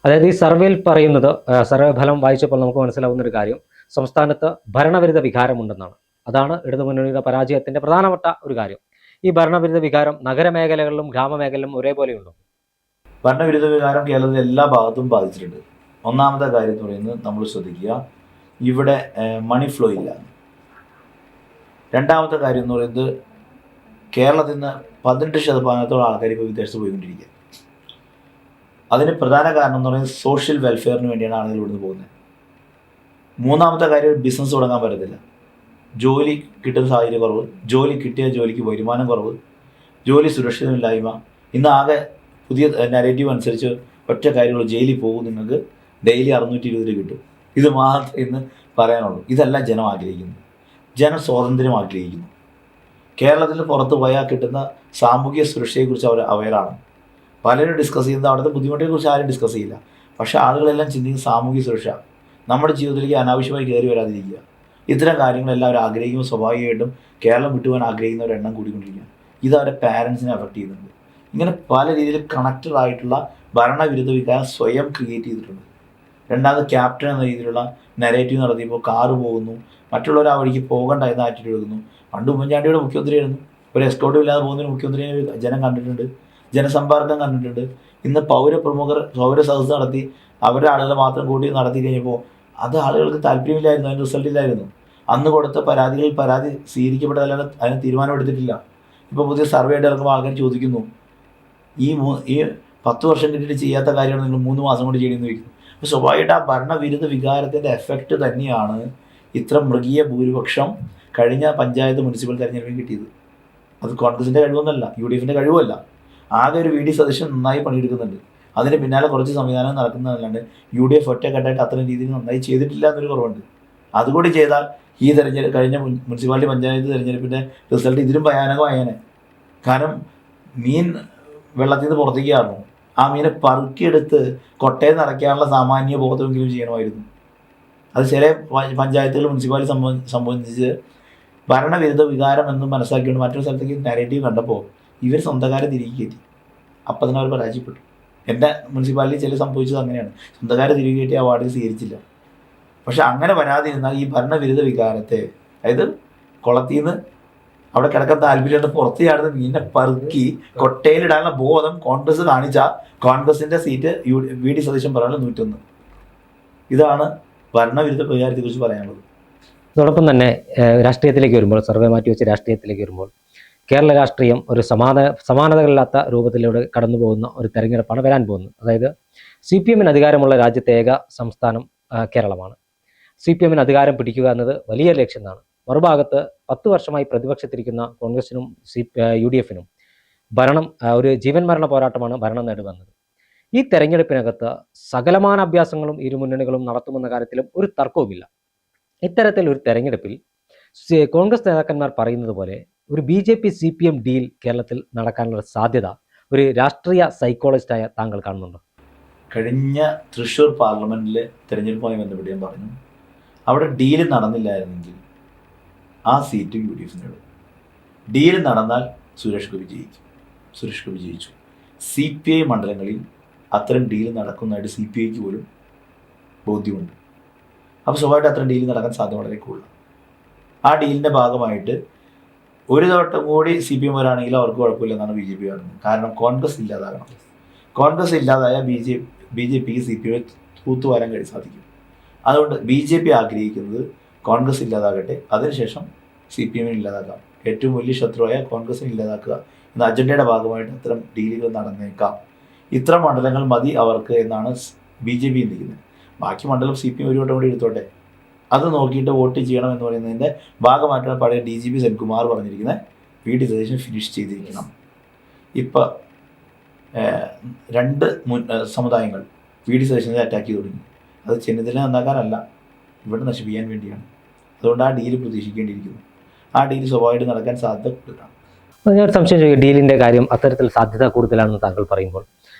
അതായത് ഈ സർവേയിൽ പറയുന്നത്, സർവേ ഫലം വായിച്ചപ്പോൾ നമുക്ക് മനസ്സിലാവുന്ന ഒരു കാര്യം, സംസ്ഥാനത്ത് ഭരണവിരുദ്ധ വികാരമുണ്ടെന്നാണ്. അതാണ് ഇടതുമുന്നണിയുടെ പരാജയത്തിന്റെ പ്രധാനപ്പെട്ട ഒരു കാര്യം. ഈ ഭരണവിരുദ്ധ വികാരം നഗരമേഖലകളിലും ഗ്രാമമേഖലയിലും ഒരേപോലെയുണ്ടോ? ഭരണവിരുദ്ധ വികാരം കേരളത്തിൽ എല്ലാ ഭാഗത്തും ബാധിച്ചിട്ടുണ്ട്. ഒന്നാമത്തെ കാര്യം എന്ന് പറയുന്നത് നമ്മൾ ശ്രദ്ധിക്കുക, ഇവിടെ മണി ഫ്ലോ ഇല്ല. രണ്ടാമത്തെ കാര്യം എന്ന് പറയുന്നത് കേരളത്തിൽ നിന്ന് 18% ആൾക്കാർ ഇപ്പോൾ വിദേശത്ത് പോയിക്കൊണ്ടിരിക്കുക. അതിന് പ്രധാന കാരണം എന്ന് പറയുന്നത് സോഷ്യൽ വെൽഫെയറിന് വേണ്ടിയാണ് ആളുകൾ ഇവിടുന്ന് പോകുന്നത്. മൂന്നാമത്തെ കാര്യം ബിസിനസ് തുടങ്ങാൻ പറ്റത്തില്ല, ജോലി കിട്ടുന്ന സാഹചര്യം കുറവ്, ജോലി കിട്ടിയ ജോലിക്ക് വരുമാനം കുറവ്, ജോലി സുരക്ഷിതമില്ലായ്മ. ഇന്ന് ആകെ പുതിയ നാരേറ്റീവ് അനുസരിച്ച് ഒറ്റ കാര്യമുള്ളൂ, ജയിലിൽ പോകും, നിങ്ങൾക്ക് ഡെയിലി 620 കിട്ടും. ഇത് മാത്രമേ ഇന്ന് പറയാനുള്ളൂ. ഇതല്ല ജനം ആഗ്രഹിക്കുന്നു. ജനം സ്വാതന്ത്ര്യം ആഗ്രഹിക്കുന്നു. കേരളത്തിൽ പുറത്ത് പോയാൽ കിട്ടുന്ന സാമൂഹിക സുരക്ഷയെക്കുറിച്ച് അവർ അവയറാണ്. പലരും ഡിസ്കസ് ചെയ്യുന്നത് അവിടുത്തെ ബുദ്ധിമുട്ടിനെക്കുറിച്ച് ആരും ഡിസ്കസ് ചെയ്യില്ല. പക്ഷേ ആളുകളെല്ലാം ചിന്തിക്കുന്ന സാമൂഹിക സുരക്ഷ, നമ്മുടെ ജീവിതത്തിലേക്ക് അനാവശ്യമായി കയറി വരാതിരിക്കുക, ഇത്തരം കാര്യങ്ങളെല്ലാം അവർ ആഗ്രഹിക്കുമ്പോൾ സ്വാഭാവികമായിട്ടും കേരളം വിട്ടുപോകാൻ ആഗ്രഹിക്കുന്നവരുടെ എണ്ണം കൂടിക്കൊണ്ടിരിക്കുക. ഇത് അവരുടെ പാരൻസിനെ അഫക്റ്റ് ചെയ്യുന്നുണ്ട്. ഇങ്ങനെ പല രീതിയിൽ കണക്റ്റഡ് ആയിട്ടുള്ള ഭരണവിരുദ്ധ വികാരം സ്വയം ക്രിയേറ്റ് ചെയ്തിട്ടുണ്ട്. രണ്ടാമത് ക്യാപ്റ്റൻ എന്ന രീതിയിലുള്ള നെറേറ്റീവ് നടത്തിയപ്പോൾ കാറ് പോകുന്നു, മറ്റുള്ളവർ ആ വഴിക്ക് പോകണ്ട എന്ന് ആറ്റിറ്റ്യൂഡ് എടുക്കുന്നു. പണ്ട് ഉമ്മൻചാണ്ടിയുടെ മുഖ്യമന്ത്രിയായിരുന്നു, ഒരു എസ്കോർട്ടും ഇല്ലാതെ പോകുന്നൊരു മുഖ്യമന്ത്രിയെ ജനം കണ്ടിട്ടുണ്ട്, ജനസമ്പർക്കം കണ്ടിട്ടുണ്ട്. ഇന്ന് പൗരപ്രമുഖർ സദസ്സ് നടത്തി അവരുടെ ആളുകളെ മാത്രം കൂട്ടി നടത്തി കഴിഞ്ഞപ്പോൾ അത് ആളുകൾക്ക് താല്പര്യമില്ലായിരുന്നു, അതിന് റിസൾട്ട് ഇല്ലായിരുന്നു. അന്ന് കൊടുത്ത പരാതി സ്വീകരിക്കപ്പെട്ടതല്ലാതെ അതിന് തീരുമാനമെടുത്തിട്ടില്ല. ഇപ്പോൾ പുതിയ സർവേ ഇറക്കുമ്പോൾ ആൾക്കാർ ചോദിക്കുന്നു, ഈ 10 വർഷം കിട്ടിയിട്ട് ചെയ്യാത്ത കാര്യമാണ് നിങ്ങൾ 3 മാസം കൊണ്ട് ചെയ്യണമെന്ന് വയ്ക്കുന്നു. അപ്പോൾ സ്വാഭാവികമായിട്ട് ആ ഭരണവിരുദ്ധ വികാരത്തിൻ്റെ എഫക്റ്റ് തന്നെയാണ് ഇത്ര മൃഗീയ ഭൂരിപക്ഷം കഴിഞ്ഞ പഞ്ചായത്ത് മുനിസിപ്പൽ തെരഞ്ഞെടുപ്പിൽ കിട്ടിയത്. അത് കോൺഗ്രസിൻ്റെ കഴിവൊന്നുമല്ല, UDFിൻ്റെ കഴിവുമല്ല. ആകെ ഒരു VD സതീശൻ നന്നായി പണിയെടുക്കുന്നുണ്ട്, അതിന് പിന്നാലെ കുറച്ച് സംവിധാനം നടക്കുന്നതല്ലാണ്ട് UDF ഒറ്റക്കെട്ടായിട്ട് അത്തരം രീതിയിൽ നന്നായി ചെയ്തിട്ടില്ല എന്നൊരു കുറവുണ്ട്. അതുകൂടി ചെയ്താൽ ഈ കഴിഞ്ഞ മുനിസിപ്പാലിറ്റി പഞ്ചായത്ത് തെരഞ്ഞെടുപ്പിൻ്റെ റിസൾട്ട് ഇതിലും ഭയാനകമായേനെ. കാരണം മീൻ വെള്ളത്തിൽ നിന്ന് പുറത്തേക്ക് കയറണം, ആ മീനെ പറുക്കിയെടുത്ത് കൊട്ടയിൽ നിറയ്ക്കാനുള്ള സാമാന്യ ബോധമെങ്കിലും ചെയ്യണമായിരുന്നു. അത് ചില പഞ്ചായത്തുകൾ മുനിസിപ്പാലിറ്റി സംബന്ധിച്ച് ഭരണവിരുദ്ധ വികാരം എന്ന് മനസ്സിലാക്കിക്കൊണ്ട് മറ്റൊരു സ്ഥലത്തേക്ക് നാരേറ്റീവ് കണ്ടപ്പോൾ ഇവർ സ്വന്തക്കാരെ തിരികെ കയറ്റി. അപ്പം തന്നെ അവർ പരാജയപ്പെട്ടു. എൻ്റെ മുനിസിപ്പാലിറ്റി ചില സംഭവിച്ചത് അങ്ങനെയാണ്, സ്വന്തക്കാരെ തിരികെ കയറ്റി അവാർഡ് സ്വീകരിച്ചില്ല. പക്ഷെ അങ്ങനെ വരാതിരുന്നാൽ ഈ ഭരണവിരുദ്ധ വികാരത്തെ, അതായത് കുളത്തിൽ നിന്ന് അവിടെ കിടക്കാൻ താല്പര്യമുണ്ട് പുറത്ത് ചാടുന്ന മീനിനെ പറുക്കി കൊട്ടയിലിടാനുള്ള ബോധം കോൺഗ്രസ് കാണിച്ച കോൺഗ്രസിൻ്റെ സീറ്റ് VD സതീശൻ പറയാനുള്ള 101. ഇതാണ് ഭരണവിരുദ്ധ വികാരത്തെക്കുറിച്ച് പറയാനുള്ളത്. അതോടൊപ്പം തന്നെ രാഷ്ട്രീയത്തിലേക്ക് വരുമ്പോൾ, സർവേ മാറ്റി വെച്ച് രാഷ്ട്രീയത്തിലേക്ക് വരുമ്പോൾ, കേരള രാഷ്ട്രീയം ഒരു സമാനതകളില്ലാത്ത രൂപത്തിലൂടെ കടന്നു പോകുന്ന ഒരു തെരഞ്ഞെടുപ്പാണ് വരാൻ പോകുന്നത്. അതായത് CPMന് അധികാരമുള്ള രാജ്യത്തെ ഏക സംസ്ഥാനം കേരളമാണ്. CPMന് അധികാരം പിടിക്കുക എന്നത് വലിയ ലക്ഷ്യമാണ്. മറുഭാഗത്ത് 10 വർഷമായി പ്രതിപക്ഷത്തിരിക്കുന്ന കോൺഗ്രസിനും UDFിനും ഭരണം ഒരു ജീവൻ മരണ പോരാട്ടമാണ് ഭരണം നേടുവന്നത്. ഈ തെരഞ്ഞെടുപ്പിനകത്ത് സകലമാന അഭ്യാസങ്ങളും ഇരു മുന്നണികളും നടത്തുമെന്ന കാര്യത്തിലും ഒരു തർക്കവുമില്ല. ഇത്തരത്തിൽ ഒരു തെരഞ്ഞെടുപ്പിൽ കോൺഗ്രസ് നേതാക്കന്മാർ പറയുന്നത് പോലെ ഒരു BJP CPM ഡീൽ കേരളത്തിൽ നടക്കാനുള്ള സാധ്യത ഒരു രാഷ്ട്രീയ സൈക്കോളജിസ്റ്റായ താങ്കൾ കാണുന്നുണ്ടോ? കഴിഞ്ഞ തൃശ്ശൂർ പാർലമെൻറ്റിലെ തെരഞ്ഞെടുപ്പുമായി ബന്ധപ്പെട്ട് ഞാൻ പറഞ്ഞു, അവിടെ ഡീല് നടന്നില്ലായിരുന്നെങ്കിൽ ആ സീറ്റ് UDFിനുള്ളൂ. ഡീല് നടന്നാൽ സുരേഷ് ഗോപി ജയിച്ചു. CPI മണ്ഡലങ്ങളിൽ അത്തരം ഡീല് നടക്കുന്നതായിട്ട് CPIക്ക് പോലും ബോധ്യമുണ്ട്. അപ്പോൾ സ്വാഭാവികമായിട്ട് അത്തരം ഡീല് നടക്കാൻ സാധ്യത വളരെ കൂടുതലാണ്. ആ ഡീലിൻ്റെ ഭാഗമായിട്ട് ഒരു തവട്ടം കൂടി CPM വരാണെങ്കിൽ അവർക്ക് കുഴപ്പമില്ലെന്നാണ് BJP കാണുന്നത്. കാരണം കോൺഗ്രസ് ഇല്ലാതാകണം. കോൺഗ്രസ് ഇല്ലാതായ BJPക്ക് CPM തൂത്തുവാരാൻ സാധിക്കും. അതുകൊണ്ട് BJP ആഗ്രഹിക്കുന്നത് കോൺഗ്രസ് ഇല്ലാതാകട്ടെ, അതിനുശേഷം CPM ഇല്ലാതാക്കാം, ഏറ്റവും വലിയ ശത്രുവായ കോൺഗ്രസിനെ ഇല്ലാതാക്കുക എന്ന അജണ്ടയുടെ ഭാഗമായിട്ട് അത്തരം ഡീലുകൾ നടന്നേക്കാം. ഇത്ര മണ്ഡലങ്ങൾ മതി അവർക്ക് എന്നാണ് BJP ചിന്തിക്കുന്നത്. ബാക്കി മണ്ഡലം CPM ഒരു വട്ടം കൂടി എടുത്തോട്ടെ, അത് നോക്കിയിട്ട് വോട്ട് ചെയ്യണം എന്ന് പറയുന്നതിൻ്റെ ഭാഗമായിട്ടാണ് പഴയ DGP സെൻകുമാർ പറഞ്ഞിരിക്കുന്നത് VD സതീശൻ ഫിനിഷ് ചെയ്തിരിക്കണം. ഇപ്പം 2 സമുദായങ്ങൾ VD സതീശനെ അറ്റാക്ക് ചെയ്ത് തുടങ്ങി. അത് ചെന്നിത്തല നന്നാക്കാനല്ല, ഇവിടെ നശിപ്പിക്കാൻ വേണ്ടിയാണ്. അതുകൊണ്ട് ആ ഡീല് പ്രതീക്ഷിക്കേണ്ടിയിരിക്കുന്നു. ആ ഡീല് സ്വാഭാവികമായിട്ട് നടക്കാൻ സാധ്യത കൂടുതലാണ്. ഞാൻ സംശയം ചോദിക്കും, ഡീലിൻ്റെ കാര്യം അത്തരത്തിൽ സാധ്യത കൂടുതലാണെന്ന് താങ്കൾ പറയുമ്പോൾ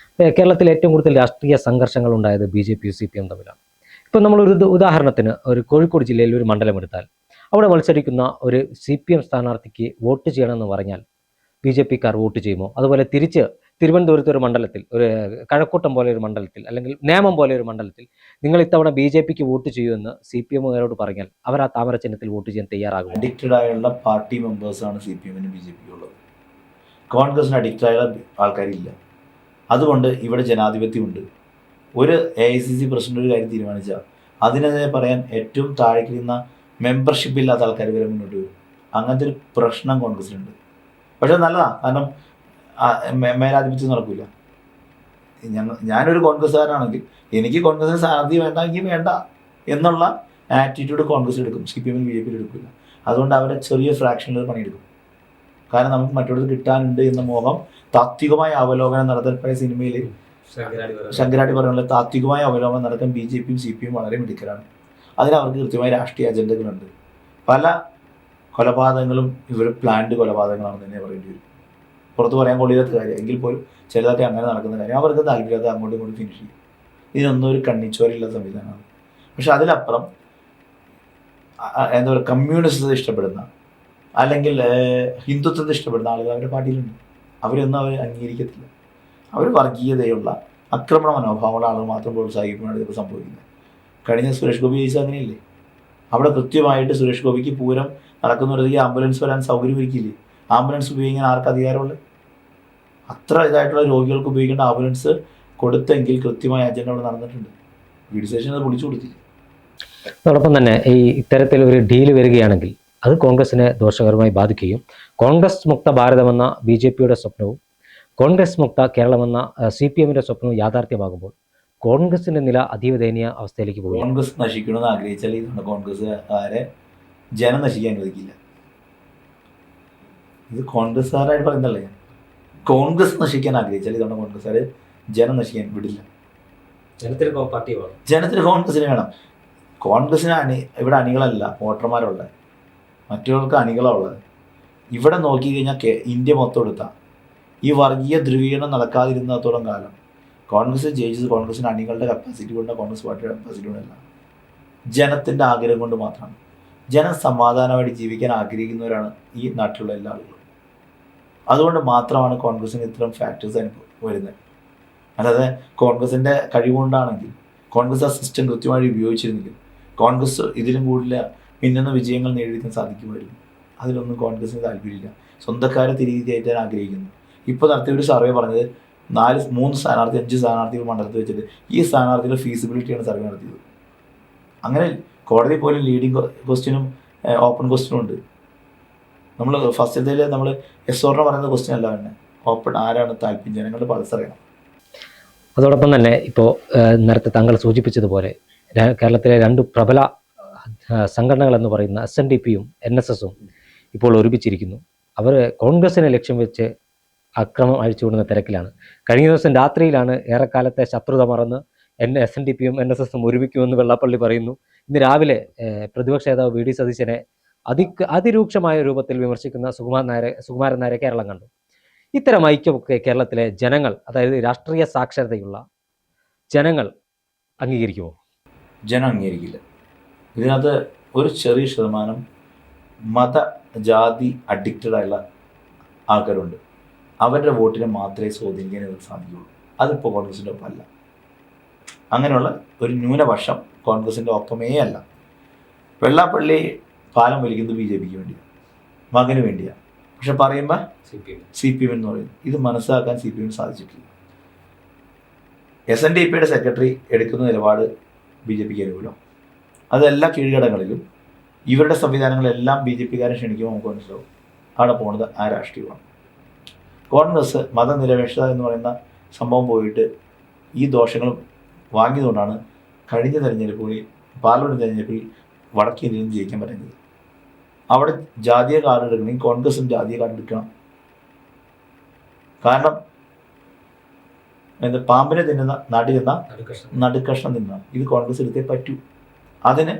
കേരളത്തിൽ ഏറ്റവും കൂടുതൽ രാഷ്ട്രീയ സംഘർഷങ്ങൾ ഉണ്ടായത് BJP CPM തമ്മിലാണ്. ഇപ്പോൾ നമ്മളൊരു ഉദാഹരണത്തിന് ഒരു കോഴിക്കോട് ജില്ലയിൽ ഒരു മണ്ഡലം എടുത്താൽ അവിടെ മത്സരിക്കുന്ന ഒരു CPM സ്ഥാനാർത്ഥിക്ക് വോട്ട് ചെയ്യണമെന്ന് പറഞ്ഞാൽ BJPക്കാർ വോട്ട് ചെയ്യുമോ? അതുപോലെ തിരിച്ച് തിരുവനന്തപുരത്ത് ഒരു മണ്ഡലത്തിൽ, ഒരു കഴക്കൂട്ടം പോലെ ഒരു മണ്ഡലത്തിൽ, അല്ലെങ്കിൽ നേമം പോലെ ഒരു മണ്ഡലത്തിൽ നിങ്ങൾ ഇത്തവണ BJPക്ക് വോട്ട് ചെയ്യുമെന്ന് CPM-കാരോട് പറഞ്ഞാൽ അവർ ആ താമര ചിഹ്നത്തിൽ വോട്ട് ചെയ്യാൻ തയ്യാറാകും? അഡിക്റ്റഡ് ആയുള്ള പാർട്ടി മെമ്പേഴ്സാണ് CPM-നും BJPക്കും ഉള്ളത്. കോൺഗ്രസിന് അഡിക്റ്റഡ് ആയുള്ള ആൾക്കാരില്ല. അതുകൊണ്ട് ഇവിടെ ജനാധിപത്യമുണ്ട്. ഒരു AICC പ്രസിഡന്റ് ഒരു കാര്യം തീരുമാനിച്ചാൽ അതിനെതിരെ പറയാൻ ഏറ്റവും താഴേക്കിരുന്ന മെമ്പർഷിപ്പ് ഇല്ലാത്ത ആൾക്കാർ വരെ മുന്നോട്ട് വരും. അങ്ങനത്തെ ഒരു പ്രശ്നം കോൺഗ്രസിനുണ്ട്. പക്ഷെ നല്ലതാണ്, കാരണം മേലാധിപത്യം നടക്കില്ല. ഞാനൊരു കോൺഗ്രസ്സുകാരനാണെങ്കിൽ എനിക്ക് കോൺഗ്രസിന് സ്ഥാനാർത്ഥി വേണ്ട, എങ്കിൽ വേണ്ട എന്നുള്ള ആറ്റിറ്റ്യൂഡ് കോൺഗ്രസ് എടുക്കും, CPM BJP എടുക്കില്ല. അതുകൊണ്ട് അവരെ ചെറിയ ഫ്രാക്ഷനിൽ പണിയെടുക്കും. കാരണം നമുക്ക് മറ്റുള്ളത് കിട്ടാനുണ്ട് എന്ന മോഹം താത്വികമായ അവലോകനം നടത്താൻ പഴയ സിനിമയിൽ ശങ്കരാടി പറയുന്നത് താത്വികമായ അവലോകനം നടത്താൻ BJPയും CPM വളരെ മിടുക്കരാണ്. അതിനവർക്ക് കൃത്യമായ രാഷ്ട്രീയ അജണ്ടകളുണ്ട്. പല കൊലപാതകങ്ങളും ഇവർ പ്ലാൻഡ് കൊലപാതകങ്ങളാണെന്ന് തന്നെ പറയേണ്ടി വരും. പുറത്ത് പറയാൻ കൊള്ളില്ലാത്ത കാര്യം എങ്കിൽ പോലും ചിലതൊക്കെ അങ്ങനെ നടക്കുന്ന കാര്യം അവർക്ക് താല്പര്യത്തെ അങ്ങോട്ടും ഇങ്ങോട്ടും ഫിനിഷ് ചെയ്യും. ഇതിനൊന്നും ഒരു കണ്ണിച്ചോരില്ലാത്ത സംവിധാനമാണ്. പക്ഷെ അതിലപ്പുറം എന്താ പറയുക, കമ്മ്യൂണിസത്തെ ഇഷ്ടപ്പെടുന്ന അല്ലെങ്കിൽ ഹിന്ദുത്വത്തെ ഇഷ്ടപ്പെടുന്ന ആളുകൾ അവരുടെ പാർട്ടിയിലുണ്ട്. അവരൊന്നും അവർ അംഗീകരിക്കത്തില്ല. അവർ വർഗീയതയുള്ള ആക്രമണ മനോഭാവമുള്ള ആളുകൾ മാത്രം പ്രോത്സാഹിപ്പിക്കുകയാണ് ഇതൊക്കെ സംഭവിക്കുന്നത്. കഴിഞ്ഞ സുരേഷ് ഗോപി ചോദിച്ചാൽ അങ്ങനെയില്ലേ? അവിടെ കൃത്യമായിട്ട് സുരേഷ് ഗോപിക്ക് പൂരം നടക്കുന്നവരത്തേക്ക് ആംബുലൻസ് വരാൻ സൗകര്യം ഒരുക്കിയില്ലേ? ആംബുലൻസ് ഉപയോഗിക്കാൻ ആർക്ക് അധികാരമുള്ളത്? അത്ര ഇതായിട്ടുള്ള രോഗികൾക്ക് ഉപയോഗിക്കേണ്ട ആംബുലൻസ് കൊടുത്തെങ്കിൽ കൃത്യമായ അജണ്ട അവിടെ നടന്നിട്ടുണ്ട്. VD സതീശൻ അത് പൊളിച്ചു കൊടുത്തില്ല. അതോടൊപ്പം തന്നെ ഈ ഇത്തരത്തിൽ ഒരു ഡീല് വരികയാണെങ്കിൽ അത് കോൺഗ്രസിനെ ദോഷകരമായി ബാധിക്കുകയും കോൺഗ്രസ് മുക്ത ഭാരതമെന്ന BJPയുടെ സ്വപ്നവും കോൺഗ്രസ് മുക്ത കേരളമെന്ന CPM-ന്റെ സ്വപ്നവും യാഥാർത്ഥ്യമാകുമ്പോൾ കോൺഗ്രസിന്റെ നില അതീവ ദയനീയ അവസ്ഥയിലേക്ക് പോകും. കോൺഗ്രസ് നശിക്കണമെന്ന് ആഗ്രഹിച്ചാൽ ഇതാണ് കോൺഗ്രസ്സുകാരെ ജനം നശിക്കാൻ അനുവദിക്കില്ല. ഇത് കോൺഗ്രസ്സുകാരായിട്ട് പറയുന്നതല്ലേ. കോൺഗ്രസ് നശിക്കാൻ ആഗ്രഹിച്ചാൽ ഇതാണ് കോൺഗ്രസ്സുകാർ ജനം നശിക്കാൻ വിടില്ല. ജനത്തിന് കോൺഗ്രസിന് വേണം. കോൺഗ്രസിന് ഇവിടെ അണികളല്ല വോട്ടർമാരുള്ളത്, മറ്റുള്ളവർക്ക് അണികളാണ് ഉള്ളത്. ഇവിടെ നോക്കിക്കഴിഞ്ഞാൽ ഇന്ത്യ മൊത്തം എടുത്താൽ ഈ വർഗീയ ധ്രുവീകരണം നടക്കാതിരുന്നത്തോളം കാലം കോൺഗ്രസ് ജയിച്ചത് കോൺഗ്രസിന് അണികളുടെ കപ്പാസിറ്റി കൊണ്ടോ കോൺഗ്രസ് പാർട്ടിയുടെ കപ്പാസിറ്റി കൊണ്ടല്ല, ജനത്തിൻ്റെ ആഗ്രഹം കൊണ്ട് മാത്രമാണ്. ജനം സമാധാനമായിട്ട് ജീവിക്കാൻ ആഗ്രഹിക്കുന്നവരാണ് ഈ നാട്ടിലുള്ള എല്ലാ ആളുകളും. അതുകൊണ്ട് മാത്രമാണ് കോൺഗ്രസിന് ഇത്തരം ഫാക്ടേഴ്സ് വരുന്നത്. അല്ലാതെ കോൺഗ്രസിൻ്റെ കഴിവുകൊണ്ടാണെങ്കിൽ, കോൺഗ്രസ് ആ സിസ്റ്റം കൃത്യമായി ഉപയോഗിച്ചിരുന്നെങ്കിൽ കോൺഗ്രസ് ഇതിലും കൂടുതൽ മിന്നുന്ന വിജയങ്ങൾ നേടിയെടുക്കാൻ സാധിക്കുമായിരുന്നു. അതിലൊന്നും കോൺഗ്രസിന് താല്പര്യമില്ല. സ്വന്തക്കാരെ തിരികെ കയറ്റാൻ ആഗ്രഹിക്കുന്നു. ഇപ്പോൾ നടത്തിയൊരു സർവേ പറഞ്ഞത് 3 സ്ഥാനാർത്ഥി 5 സ്ഥാനാർത്ഥികൾ മണ്ഡലത്തിൽ വെച്ചിട്ട് ഈ സ്ഥാനാർത്ഥികളുടെ ഫീസിബിലിറ്റിയാണ് സർവേ നടത്തിയത്. അങ്ങനെ കോടതി പോലും ലീഡിങ് ക്വസ്റ്റ്യനും ഓപ്പൺ ക്വസ്റ്റ്യനും ഉണ്ട്. നമ്മൾ ഫസ്റ്റത്തേൽ നമ്മൾ എസ്ഓറിന് പറയുന്ന ക്വസ്റ്റ്യൻ അല്ല തന്നെ, ഓപ്പൺ ആരാണ് താല്പര്യം, ജനങ്ങളുടെ പൾസ് അറിയണം. അതോടൊപ്പം തന്നെ ഇപ്പോൾ നേരത്തെ താങ്കൾ സൂചിപ്പിച്ചതുപോലെ കേരളത്തിലെ 2 പ്രബല സംഘടനകൾ എന്ന് പറയുന്ന SNDP-യും NSS-ഉം ഇപ്പോൾ ഒരുമിച്ചിരിക്കുന്നു. അവർ കോൺഗ്രസിനെ ലക്ഷ്യം വെച്ച് അക്രമം അഴിച്ചുവിടുന്ന തിരക്കിലാണ്. കഴിഞ്ഞ ദിവസം രാത്രിയിലാണ് ഏറെക്കാലത്തെ ശത്രുത മറന്ന് SNDP-യും NSS-ഉം ഒരുമിക്കുമെന്ന് വെള്ളാപ്പള്ളി പറയുന്നു. ഇന്ന് രാവിലെ പ്രതിപക്ഷ നേതാവ് VD സതീശനെ അതിരൂക്ഷമായ രൂപത്തിൽ വിമർശിക്കുന്ന സുകുമാരൻ നായരെ കേരളം കണ്ടു. ഇത്തരം ഐക്യമൊക്കെ കേരളത്തിലെ ജനങ്ങൾ, അതായത് രാഷ്ട്രീയ സാക്ഷരതയുള്ള ജനങ്ങൾ അംഗീകരിക്കുമോ? ജനം അംഗീകരിക്കില്ല. ഇതിനകത്ത് ഒരു ചെറിയ ശതമാനം ജാതി അഡിക്റ്റഡായുള്ള ആൾക്കാരുണ്ട്. അവരുടെ വോട്ടിനെ മാത്രമേ സ്വാധീനിക്കാൻ ഇവർക്ക് സാധിക്കുകയുള്ളൂ. അതിപ്പോൾ കോൺഗ്രസിൻ്റെ ഒപ്പമല്ല. അങ്ങനെയുള്ള ഒരു ന്യൂനപക്ഷം കോൺഗ്രസിൻ്റെ ഒപ്പമേ അല്ല. വെള്ളാപ്പള്ളി പാലം വലിക്കുന്നത് BJPക്ക് വേണ്ടിയാണ്, മകന് വേണ്ടിയാണ്. പക്ഷെ പറയുമ്പോൾ CPM എന്ന് പറയുന്നത് ഇത് മനസ്സിലാക്കാൻ CPM സാധിച്ചിട്ടില്ല. SNDP-യുടെ സെക്രട്ടറി എടുക്കുന്ന നിലപാട് BJPക്ക് അനുകൂലം. അതെല്ലാ കീഴ്ഘടകങ്ങളിലും ഇവരുടെ സംവിധാനങ്ങളെല്ലാം BJPക്കാരെ ക്ഷണിക്കുമ്പോൾ നമുക്ക് മനസ്സിലാവും അവിടെ പോകുന്നത് ആ രാഷ്ട്രീയമാണ്. കോൺഗ്രസ് മതനിരപേക്ഷത എന്ന് പറയുന്ന സംഭവം പോയിട്ട് ഈ ദോഷങ്ങൾ വാങ്ങിയതുകൊണ്ടാണ് കഴിഞ്ഞ തെരഞ്ഞെടുപ്പുകളിൽ, പാർലമെൻറ്റ് തെരഞ്ഞെടുപ്പിൽ വടക്കേ ഇന്ത്യയിൽ നിന്ന് ജയിക്കാൻ പറ്റുന്നത്. അവിടെ ജാതീയ കാർഡ് എടുക്കണമെങ്കിൽ കോൺഗ്രസും ജാതീയ കാർഡ് എടുക്കണം. കാരണം പാമ്പിനെ തിന്നുന്ന നാട്ടിൽ ചെന്ന നടുക്കഷ്ണം തിന്നാം. ഇത് കോൺഗ്രസ് എടുത്തേ പറ്റൂ. അതിന്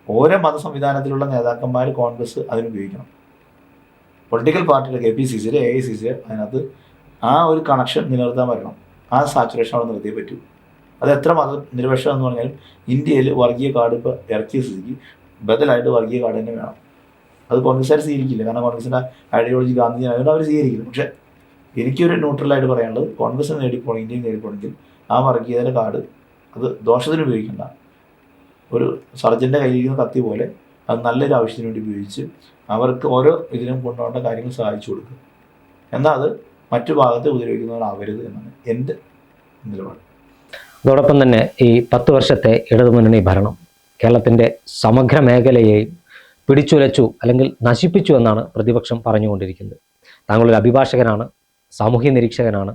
ഓരോ മത സംവിധാനത്തിലുള്ള നേതാക്കന്മാർ കോൺഗ്രസ് അതിനുപയോഗിക്കണം. പൊളിറ്റിക്കൽ പാർട്ടിയുടെ KPCC, AICC അതിനകത്ത് ആ ഒരു കണക്ഷൻ നിലനിർത്താൻ പറ്റണം. ആ സാച്ചുറേഷൻ അവിടെ നിർത്തിയേ പറ്റൂ. അത് എത്ര മതനിരപേക്ഷം എന്ന് പറഞ്ഞാലും ഇന്ത്യയിൽ വർഗീയ കാർഡ് ഇപ്പോൾ ഇറക്കിയ സ്ഥിതിക്ക് ബദലായിട്ട് വർഗീയ കാർഡ് തന്നെ വേണം. അത് കോൺഗ്രസ്സുകാർ സ്വീകരിക്കില്ല. കാരണം കോൺഗ്രസിൻ്റെ ഐഡിയോളജി ഗാന്ധിജി ആയതുകൊണ്ട് അവർ സ്വീകരിക്കില്ല. പക്ഷേ എനിക്കൊരു ന്യൂട്രലായിട്ട് പറയാനുള്ളത്, കോൺഗ്രസ് നേടിപ്പോണെങ്കിൽ, ഇന്ത്യയിൽ നേടിപ്പോണെങ്കിൽ ആ വർഗീയതയുടെ കാർഡ് അത് ദോഷത്തിന് ഉപയോഗിക്കേണ്ട. ഒരു സർജൻ്റെ കയ്യിലിരിക്കുന്ന കത്തി പോലെ അത് നല്ലൊരു ആവശ്യത്തിന് വേണ്ടി ഉപയോഗിച്ച് അവർക്ക് ഓരോ ഇതിലും കൊണ്ടുപോകേണ്ട കാര്യങ്ങൾ സഹായിച്ചു കൊടുക്കുക. എന്നാൽ അത് മറ്റു ഭാഗത്തെ ഉപദ്രവിക്കുന്നവരാവരുത് എന്നാണ് എൻ്റെ നിലപാട്. അതോടൊപ്പം തന്നെ ഈ 10 വർഷത്തെ ഇടതുമുന്നണി ഭരണം കേരളത്തിൻ്റെ സമഗ്ര മേഖലയെയും പിടിച്ചുലച്ചു അല്ലെങ്കിൽ നശിപ്പിച്ചു എന്നാണ് പ്രതിപക്ഷം പറഞ്ഞുകൊണ്ടിരിക്കുന്നത്. താങ്കളൊരു അഭിഭാഷകനാണ്, സാമൂഹ്യ നിരീക്ഷകനാണ്,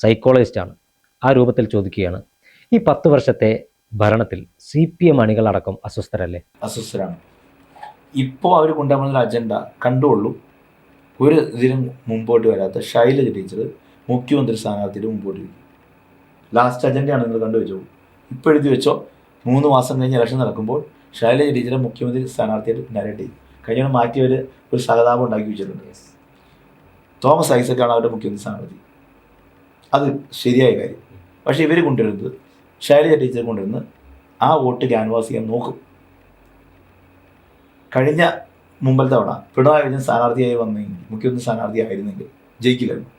സൈക്കോളജിസ്റ്റാണ്. ആ രൂപത്തിൽ ചോദിക്കുകയാണ്, ഈ 10 വർഷത്തെ ഭരണത്തിൽ CPM അണികളടക്കം അസ്വസ്ഥരല്ലേ? അസ്വസ്ഥരാണ്. ഇപ്പോൾ അവർ കൊണ്ടുവന്ന അജണ്ട കണ്ടുള്ളൂ. ഒരു ഇതിനും മുമ്പോട്ട് വരാത്ത ശൈലജ ടീച്ചർ മുഖ്യമന്ത്രി സ്ഥാനാർത്ഥിയുടെ മുമ്പോട്ട് വയ്ക്കും. ലാസ്റ്റ് അജണ്ടയാണ് നിങ്ങൾ കണ്ടുവെച്ചോ, ഇപ്പോൾ എഴുതി വെച്ചോ. 3 മാസം കഴിഞ്ഞ് ഇലക്ഷൻ നടക്കുമ്പോൾ ശൈലജ ടീച്ചറെ മുഖ്യമന്ത്രി സ്ഥാനാർത്ഥിയായിട്ട് നരേറ്റ് ചെയ്യും. കഴിഞ്ഞ മാറ്റിയവർ ഒരു സഹതാപം ഉണ്ടാക്കി വെച്ചിട്ടുണ്ട്. തോമസ് ഐസക്കാണ് അവരുടെ മുഖ്യമന്ത്രി സ്ഥാനാർത്ഥി. അത് ശരിയായ കാര്യം. പക്ഷേ ഇവർ കൊണ്ടുവരുന്നത്, ശൈലജ ടീച്ചർ കൊണ്ടുവരുന്നത് ആ വോട്ട് ക്യാൻവാസ് ചെയ്യാൻ നോക്കും. കഴിഞ്ഞ മുമ്പത്തെ തവണ പിണറായി വിജയൻ സ്ഥാനാർത്ഥിയായി വന്നെങ്കിൽ, മുഖ്യമന്ത്രി സ്ഥാനാർത്ഥിയായിരുന്നെങ്കിൽ ജയിക്കില്ലായിരുന്നു.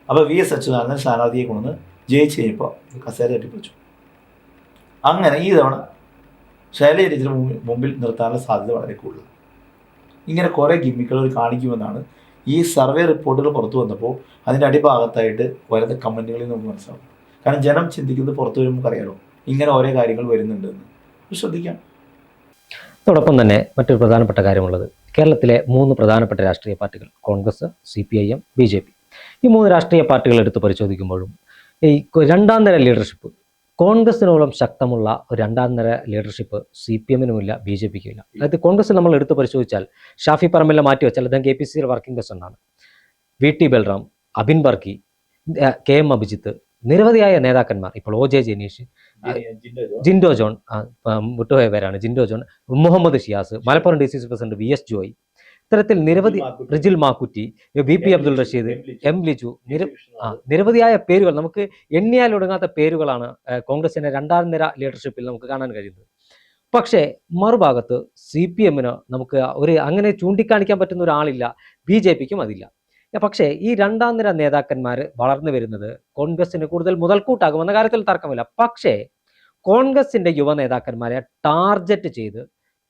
അപ്പോൾ VS അച്യുതാനന്ദൻ സ്ഥാനാർത്ഥിയെ കൊണ്ടുവന്ന് ജയിച്ച് കഴിഞ്ഞപ്പോൾ കസേര തട്ടിപ്പിച്ചു. അങ്ങനെ ഈ തവണ ശൈലജ ടീച്ചർ മുമ്പിൽ നിർത്താനുള്ള സാധ്യത വളരെ കൂടുതലാണ്. ഇങ്ങനെ കുറേ ഗിമ്മിക്കുകൾ കാണിക്കുമെന്നാണ് ഈ സർവേ റിപ്പോർട്ടുകൾ പുറത്തു വന്നപ്പോൾ അതിൻ്റെ അടിഭാഗത്തായിട്ട് വരുന്ന കമൻറ്റുകളിൽ നമുക്ക് മനസ്സിലാവും. കാരണം ജനം ചിന്തിക്കുന്നത് പുറത്തു വരുമ്പോൾ അറിയാലോ ഇങ്ങനെ ഓരോ കാര്യങ്ങൾ വരുന്നുണ്ടെന്ന്. ശ്രദ്ധിക്കാം. അതോടൊപ്പം തന്നെ മറ്റൊരു പ്രധാനപ്പെട്ട കാര്യമുള്ളത്, കേരളത്തിലെ 3 പ്രധാനപ്പെട്ട രാഷ്ട്രീയ പാർട്ടികൾ കോൺഗ്രസ്, CPIM, BJP. ഈ 3 രാഷ്ട്രീയ പാർട്ടികൾ എടുത്ത് പരിശോധിക്കുമ്പോഴും ഈ രണ്ടാം നിര ലീഡർഷിപ്പ് കോൺഗ്രസിനോളം ശക്തമുള്ള ഒരു രണ്ടാം നിര ലീഡർഷിപ്പ് CPM-നുമില്ല, BJP-ക്കുമില്ല. അതായത് കോൺഗ്രസ് നമ്മൾ എടുത്ത് പരിശോധിച്ചാൽ ഷാഫി പറമ്പിലിനെ മാറ്റി വെച്ചാൽ അദ്ദേഹം KPCC വർക്കിംഗ് പ്രസിഡന്റാണ്. VT ബൽറാം, അബിൻ വർക്കി, KM അഭിജിത്ത്, നിരവധിയായ നേതാക്കന്മാർ, ഇപ്പോൾ OJ ജനീഷ്, ജിൻഡോ ജോൺ, വിട്ടുപോയ പേരാണ് Jindo John, Muhammad Shiyas, Malappuram DCC president VS Joy, ഇത്തരത്തിൽ നിരവധി, റിജിൽ മാക്കുറ്റി, VP അബ്ദുൾ റഷീദ്, M ലിജു, നിരവധിയായ പേരുകൾ, നമുക്ക് എണ്ണിയാൽ ഒടുങ്ങാത്ത പേരുകളാണ് കോൺഗ്രസിന്റെ രണ്ടാം നിര ലീഡർഷിപ്പിൽ നമുക്ക് കാണാൻ കഴിയുന്നത്. പക്ഷേ മറുഭാഗത്ത് CPM-ന് നമുക്ക് അങ്ങനെ ചൂണ്ടിക്കാണിക്കാൻ പറ്റുന്ന ഒരാളില്ല, BJP-ക്കും അതില്ല. പക്ഷേ ഈ രണ്ടാം നിര നേതാക്കന്മാർ വളർന്നു വരുന്നത് കോൺഗ്രസിന് കൂടുതൽ മുതൽക്കൂട്ടാകുമെന്ന കാര്യത്തിൽ തർക്കമില്ല. പക്ഷേ കോൺഗ്രസിന്റെ യുവ നേതാക്കന്മാരെ ടാർഗറ്റ് ചെയ്ത്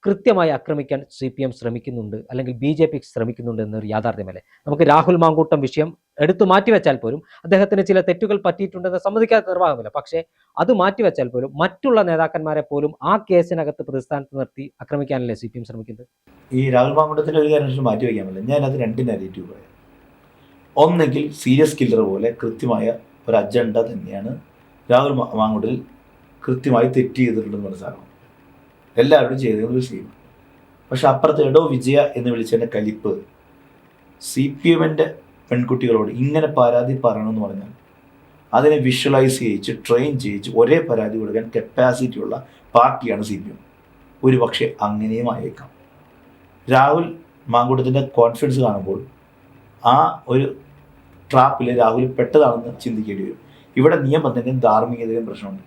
കൃത്യമായി ആക്രമിക്കാൻ CPM ശ്രമിക്കുന്നുണ്ട്, അല്ലെങ്കിൽ BJP ശ്രമിക്കുന്നുണ്ട് എന്നൊരു യാഥാർത്ഥ്യമല്ലേ? നമുക്ക് രാഹുൽ മാങ്കൂട്ടം വിഷയം എടുത്തു മാറ്റിവെച്ചാൽ പോലും അദ്ദേഹത്തിന് ചില തെറ്റുകൾ പറ്റിയിട്ടുണ്ടെന്ന് സമ്മതിക്കാത്ത നിർവാഹമില്ല. പക്ഷേ അത് മാറ്റിവെച്ചാൽ പോലും മറ്റുള്ള നേതാക്കന്മാരെ പോലും ആ കേസിനകത്ത് പ്രതിസ്ഥാനത്ത് നിർത്തി ആക്രമിക്കാനല്ലേ CPM ശ്രമിക്കുന്നത്? ഈ രാഹുൽ മാങ്കൂട്ടത്തിൻ്റെ ഒരു കാര്യം മാറ്റിവെക്കാൻ പറ്റില്ല. ഞാനത് 2 നെഗറ്റീവ് പറയാം. ഒന്നെങ്കിൽ സീരിയസ് കില്ലർ പോലെ കൃത്യമായ ഒരു അജണ്ട തന്നെയാണ് രാഹുൽ മാങ്കൂട്ടത്തിൽ കൃത്യമായി തെറ്റ് ചെയ്തിട്ടുണ്ടെന്ന് മനസ്സിലാക്കണം. എല്ലാവരും ചെയ്തത് ചെയ്യും. പക്ഷെ അപ്പുറത്ത് എടോ വിജയ എന്ന് വിളിച്ചതിൻ്റെ കലിപ്പ് CPM-ൻ്റെ പെൺകുട്ടികളോട് ഇങ്ങനെ പരാതി പറയണമെന്ന് പറഞ്ഞാൽ അതിനെ വിഷ്വലൈസ് ചെയ്യിച്ച് ട്രെയിൻ ചെയ്യിച്ച് ഒരേ പരാതി കൊടുക്കാൻ കപ്പാസിറ്റി ഉള്ള പാർട്ടിയാണ് CPM. ഒരു പക്ഷേ അങ്ങനെയും ആയേക്കാം. രാഹുൽ മാങ്കൂട്ടത്തിൻ്റെ കോൺഫിഡൻസ് കാണുമ്പോൾ ആ ഒരു ട്രാപ്പിൽ രാഹുൽ പെട്ടതാണെന്ന് ചിന്തിക്കേണ്ടി വരും. ഇവിടെ നിയമത്തിൻ്റെയും ധാർമ്മികതയും പ്രശ്നമുണ്ട്.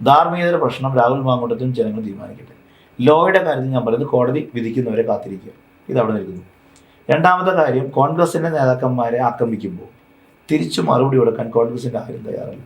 ധാർമ്മികതയുടെ പ്രശ്നം രാഹുൽ മാങ്കൂട്ടത്തും ജനങ്ങൾ തീരുമാനിക്കട്ടെ. ലോയുടെ കാര്യത്തിൽ ഞാൻ പറയുന്നത് കോടതി വിധിക്കുന്നവരെ കാത്തിരിക്കുക. ഇതവിടെ നിൽക്കുന്നു. രണ്ടാമത്തെ കാര്യം, കോൺഗ്രസിൻ്റെ നേതാക്കന്മാരെ ആക്രമിക്കുമ്പോൾ തിരിച്ചു മറുപടി കൊടുക്കാൻ കോൺഗ്രസിൻ്റെ ആരും തയ്യാറല്ല.